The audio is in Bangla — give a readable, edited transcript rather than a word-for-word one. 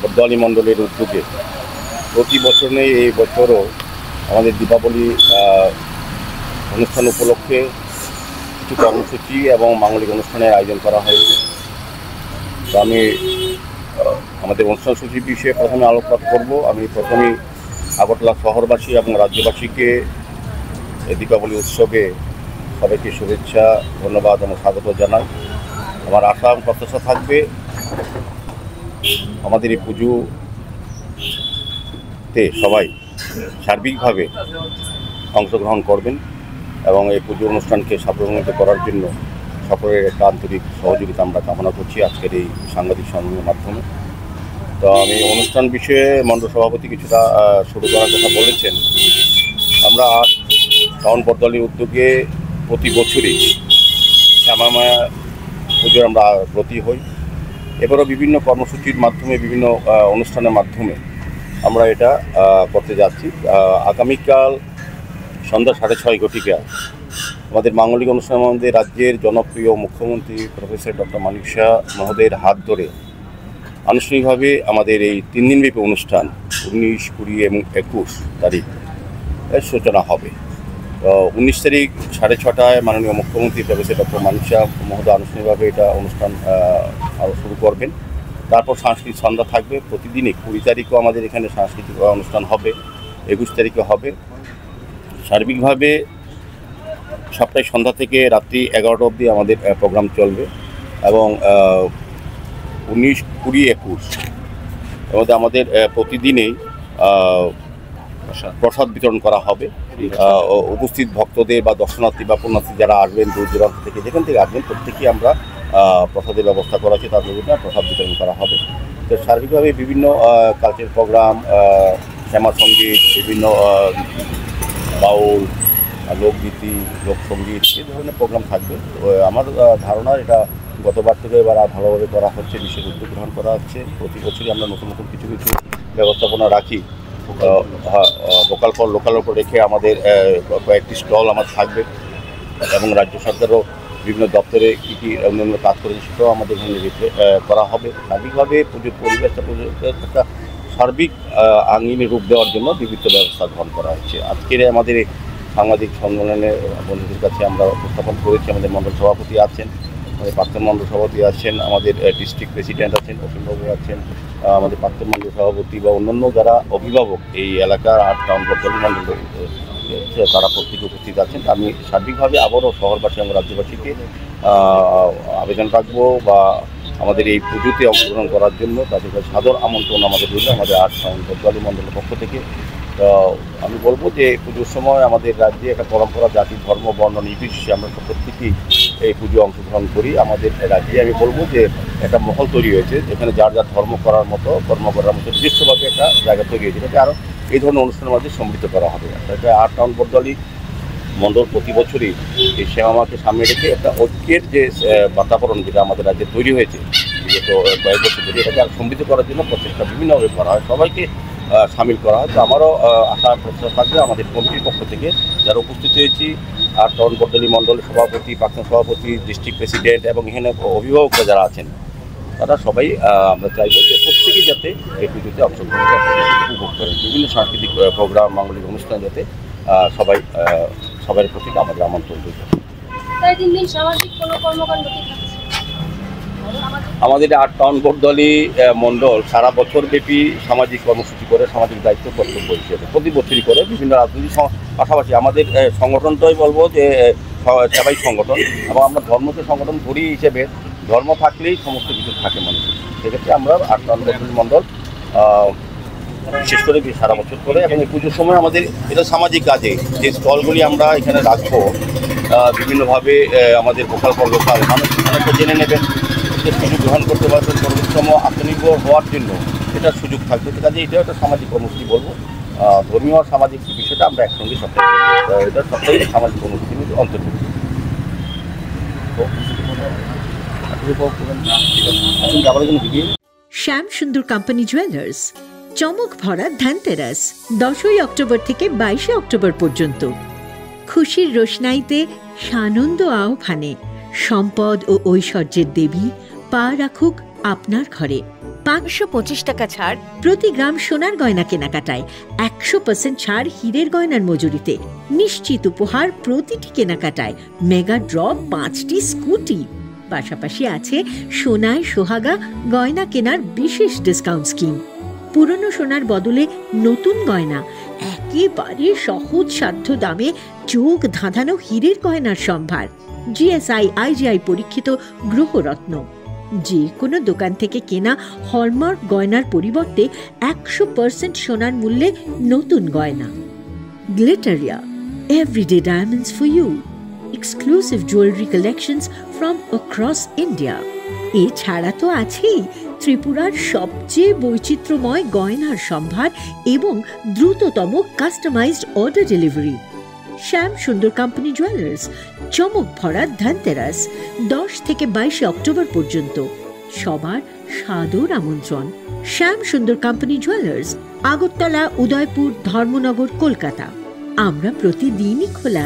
বরদোয়ালি মণ্ডলের উদ্যোগে প্রতি বছর নেই, এই বছরও আমাদের দীপাবলি অনুষ্ঠান উপলক্ষে কিছু কর্মসূচি এবং মাঙ্গলিক অনুষ্ঠানের আয়োজন করা হয়েছে। তো আমি আমাদের অনুষ্ঠানসূচি বিষয়ে প্রথমে আলোকপাত করব। আমি প্রথমেই আগরতলা শহরবাসী এবং রাজ্যবাসীকে এই দীপাবলি উৎসবে সবাইকে শুভেচ্ছা, ধন্যবাদ এবং স্বাগত জানাই। আমার আশা এবং প্রত্যাশা থাকবে আমাদের এই পুজোতে সবাই সার্বিকভাবে অংশগ্রহণ করবেন এবং এই পুজো অনুষ্ঠানকে সাফল্যমণ্ডিত করার জন্য সকলের একটা আন্তরিক সহযোগিতা আমরা কামনা করছি আজকের এই সাংবাদিক সম্মেলনের মাধ্যমে। তো আমি অনুষ্ঠান বিষয়ে মণ্ডল সভাপতি কিছুটা শুরু করার কথা বলেছেন। আমরা টাউন বরদোয়ালির উদ্যোগে প্রতি বছরই শ্যামামায়া পুজোর আমরা ব্রতী হই। এবারও বিভিন্ন কর্মসূচির মাধ্যমে, বিভিন্ন অনুষ্ঠানের মাধ্যমে আমরা এটা করতে যাচ্ছি। আগামীকাল সন্ধ্যা 6:30 ঘটিকা আমাদের মাঙ্গলিক অনুষ্ঠান আমাদের রাজ্যের জনপ্রিয় মুখ্যমন্ত্রী প্রফেসর ডক্টর মানিক শাহ মহোদয়ের হাত ধরে আনুষ্ঠানিকভাবে আমাদের এই 3 দিনব্যাপী অনুষ্ঠান 19, 20 এবং 21 তারিখ সূচনা হবে। 19 তারিখ 6:30টায় মাননীয় মুখ্যমন্ত্রী প্রফেসর ডক্টর মানিক শাহ মহোদয় আনুষ্ঠানিকভাবে এটা অনুষ্ঠান শুরু করবেন। তারপর সাংস্কৃতিক সন্ধ্যা থাকবে প্রতিদিনই। 20 তারিখও আমাদের এখানে সাংস্কৃতিক অনুষ্ঠান হবে, 21 তারিখে হবে। সার্বিকভাবে সপ্তাহে সন্ধ্যা থেকে রাত্রি 11টা অবধি আমাদের প্রোগ্রাম চলবে এবং 19, 20, 21 এর মধ্যে আমাদের প্রতিদিনেই প্রসাদ বিতরণ করা হবে। উপস্থিত ভক্তদের বা দর্শনার্থী বা পুণ্যার্থী যারা আসবেন দূর দূরান্ত থেকে, যেখান থেকে আসবেন প্রত্যেকেই আমরা প্রসাদের ব্যবস্থা করা আছে, তাদের জন্য প্রসাদ বিতরণ করা হবে। তো সার্বিকভাবে বিভিন্ন কালচারাল প্রোগ্রাম, শ্যামা সঙ্গীত, বিভিন্ন বাউল, লোকগীতি, লোকসঙ্গীত এই ধরনের প্রোগ্রাম থাকবে। আমার ধারণা এটা গতবার থেকে এবার ভালোভাবে করা হচ্ছে, বিশেষ উদ্যোগ গ্রহণ করা হচ্ছে। প্রতি বছরই আমরা নতুন নতুন কিছু কিছু ব্যবস্থাপনা রাখি। লোকাল ফর লোকালের উপর রেখে আমাদের কয়েকটি স্টল আমার থাকবে এবং রাজ্য সরকারও বিভিন্ন দপ্তরে কী কী অন্যান্য কাজ করেছে সেটাও আমাদের এখানে করা হবে। সার্বিকভাবে পুজোর পরিবেশটা একটা সার্বিক আঙ্গিনী রূপ দেওয়ার জন্য বিভিন্ন ব্যবস্থা গ্রহণ করা হচ্ছে। আজকের আমাদের এই সাংবাদিক সম্মেলনে বন্ধুদের কাছে আমরা উপস্থাপন করেছি। আমাদের মণ্ডল সভাপতি আছেন, আমাদের প্রাক্তন মণ্ডল সভাপতি আছেন, আমাদের ডিস্ট্রিক্ট প্রেসিডেন্ট আছেন, অসীমবাবু আছেন, আমাদের প্রাক্তন মণ্ডল সভাপতি বা অন্যান্য যারা অভিভাবক এই এলাকার টাউন বরদোয়ালি মণ্ডল তারা প্রত্যেকে উপস্থিত আছেন। আমি সার্বিকভাবে আবারও শহরবাসী এবং রাজ্যবাসীকে আবেদন রাখবো বা আমাদের এই পুজোতে অংশগ্রহণ করার জন্য তাদের কাছে সাদর আমন্ত্রণ আমাদের রইল আমাদের টাউন বরদোয়ালি মণ্ডলের পক্ষ থেকে। তো আমি বলবো যে পুজোর সময় আমাদের রাজ্যে একটা পরম্পরা, জাতি, ধর্ম, বর্ণ নির্বিশেষে আমরা প্রত্যেকেই এই পুজো অংশগ্রহণ করি। আমাদের রাজ্যে আমি বলবো যে একটা মহল তৈরি হয়েছে যেখানে যার যার ধর্ম করার মতো, কর্ম করার মতো নিজস্বভাবে একটা জায়গা তৈরি হয়েছে। এটাকে আরও এই ধরনের অনুষ্ঠানের মধ্যে সমৃদ্ধ করা হবে। এটা টাউন বরদোয়ালি মণ্ডল প্রতি বছরই এই শ্যামামাকে সামনে রেখে একটা ঐক্যের যে বাতাবরণ যেটা আমাদের রাজ্যে তৈরি হয়েছে বিগত কয়েক বছর ধরে, এটাকে আর সমৃদ্ধ করার জন্য প্রচেষ্টা বিভিন্নভাবে করা হয়, সবাইকে সামিল করা হয়। তো আমারও আশা প্রত্যাশা থাকবে আমাদের কমিটির পক্ষ থেকে যারা উপস্থিত হয়েছি, আর টাউন বরদোয়ালি মণ্ডলের সভাপতি, প্রাক্তন সভাপতি, ডিস্ট্রিক্ট প্রেসিডেন্ট এবং এখানে অভিভাবকরা যারা আছেন তারা সবাই আমরা চাইব যে প্রত্যেকেই যাতে এই পুজোতে অংশগ্রহণ উপভোগ করেন। বিভিন্ন সাংস্কৃতিক প্রোগ্রাম, মাঙ্গলিক অনুষ্ঠান যাতে সবার প্রতি আমাদের আমন্ত্রণ রইল। আমাদের টাউন বরদোয়ালি মণ্ডল সারা বছর ব্যাপী সামাজিক কর্মসূচি করে, সামাজিক দায়িত্ব কর্তব্য হিসেবে প্রতি বছরই করে। বিভিন্ন রাজনৈতিক পাশাপাশি আমাদের সংগঠনটাই বলবো যে সেবাই সংগঠন এবং আমরা ধর্মকে সংগঠন ধরি হিসেবে ধর্ম থাকলেই সমস্ত কিছু থাকে মানুষের। সেক্ষেত্রে আমরা টাউন বরদোয়ালি মণ্ডল বিশেষ করে সারা বছর করে এবং এই পুজোর সময় আমাদের এটা সামাজিক কাজে যে স্টলগুলি আমরা এখানে রাখবো বিভিন্নভাবে আমাদের ভোকাল ফর লোকাল মানুষ অনেকটা জেনে নেবেন, সুযোগ গ্রহণ করতে পারবেন, সর্বোত্তম আত্মনির্ভর হওয়ার জন্য এটার সুযোগ থাকবে। কাজে এটাও একটা সামাজিক কর্মসূচি বলবো। ধর্মীয় আর সামাজিক বিষয়টা আমরা একসঙ্গে সব এটা সবটাই সামাজিক অনুষ্ঠানের অন্তর্ভুক্ত। শ্যাম সুন্দর কোম্পানি জুয়েলার্স, চমক ভরা ধানতেরাস 10ই অক্টোবর থেকে 22শে অক্টোবর পর্যন্ত। খুশির রোশনাইতে সানন্দ আহ্বানে সম্পদ ও ঐশ্বর্যের দেবী পা রাখুক আপনার ঘরে। 525 টাকা ছাড় প্রতি গ্রাম সোনার গয়না কেনাকাটায়, 100% ছাড় হীরের গয়নার মজুরিতে, নিশ্চিত উপহার প্রতিটি কেনাকাটায়, মেগা ড্র 5টি স্কুটি। পাশাপাশি আছে সোনায় সোহাগা গয়না কেনার বিশেষ ডিসকাউন্ট স্কিম। পুরনো সোনার বদলে নতুন গয়না, একেবারে সহজ সাধ্য দামে চোখ ধাঁধানো হীরের গয়নার সম্ভার, জিএসআই আইজিআই পরীক্ষিত গ্রহরত্ন। যে কোনো দোকান থেকে কেনা হলমার্ক গয়নার পরিবর্তে 100% সোনার মূল্যে নতুন গয়না। Glitteria, everyday diamonds for you. Exclusive jewellery collections from across India. এছাড়া তো আছেই ত্রিপুরার সবচেয়ে বৈচিত্র্যময় গয়নার সম্ভার এবং দ্রুততম কাস্টমাইজড অর্ডার ডেলিভারি। শ্যাম সুন্দর কোম্পানি জুয়েলার্স, চমক ভরা ধানতেরাস 10 থেকে 22শে অক্টোবর পর্যন্ত। সবার সাদর আমন্ত্রণ। শ্যাম সুন্দর কোম্পানি জুয়েলার্স, আগরতলা, উদয়পুর, ধর্মনগর, কলকাতা। আমরা প্রতিদিনই খোলা।